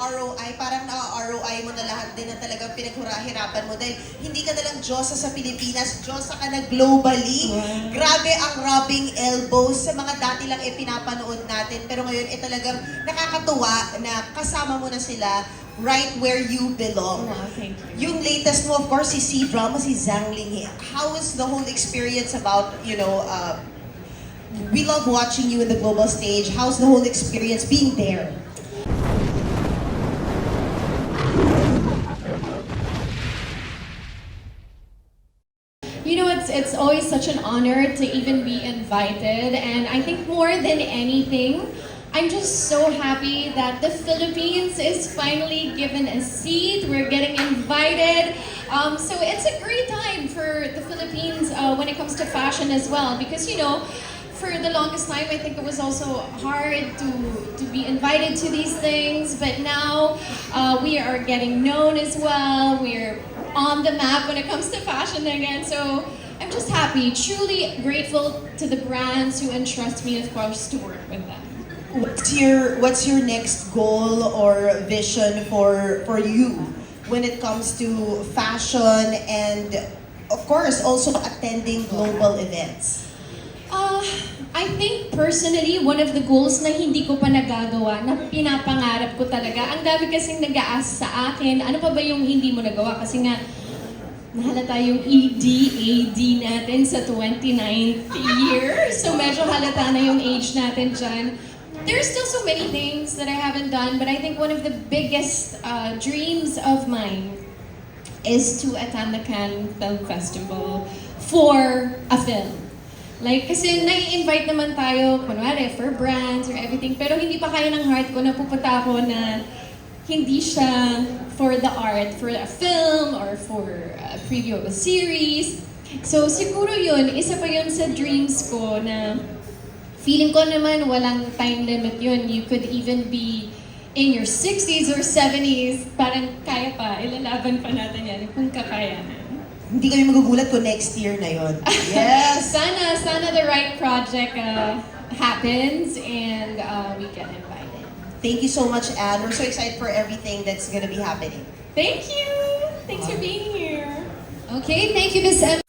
ROI, parang na-ROI mo na lahat din na talagang pinaghirapan mo dahil hindi ka nalang Diyosa sa Pilipinas, Diyosa ka na globally. Wow. Grabe ang rubbing elbows sa mga dati lang pinapanood natin pero ngayon talagang nakakatuwa na kasama mo na sila right where you belong. Wow, thank you. Yung latest mo, of course, si C-Drama, si Zhang Linghe. How is the whole experience about, we love watching you in the global stage. How's the whole experience being there? You know, it's always such an honor to even be invited, and I think more than anything, I'm just so happy that the Philippines is finally given a seat. We're getting invited. So it's a great time for the Philippines when it comes to fashion as well, because for the longest time, I think it was also hard to be invited to these things, but now we are getting known as well. We're on the map when it comes to fashion again. So I'm just happy, truly grateful to the brands who entrust me, of course, to work with them. What's your next goal or vision for you when it comes to fashion and of course also attending global events? I think personally, one of the goals na hindi ko pa nagagawa, na pinapangarap ko talaga, ang dami kasing nag-aasa sa akin, ano pa ba yung hindi mo nagawa? Kasi nga, nahalata yung AD natin sa 29th year. So medyo halata na yung age natin dyan. There's still so many things that I haven't done, but I think one of the biggest dreams of mine is to attend the Cannes Film Festival for a film. Like, kasi nai-invite naman tayo, kunwari, for brands or everything, pero hindi pa kaya ng heart ko na pupunta ako na hindi siya for the art, for a film or for a preview of a series. So siguro yun, isa pa yun sa dreams ko na feeling ko naman walang time limit yun. You could even be in your 60s or 70s, parang kaya pa, ilalaban pa natin yan kung kakayanan. Hindi kami magugulat kung next year na yon. Yes! Sana the right project happens and we get invited. Thank you so much, Anne. We're so excited for everything that's gonna be happening. Thank you! Thanks for being here. Okay, thank you, Ms.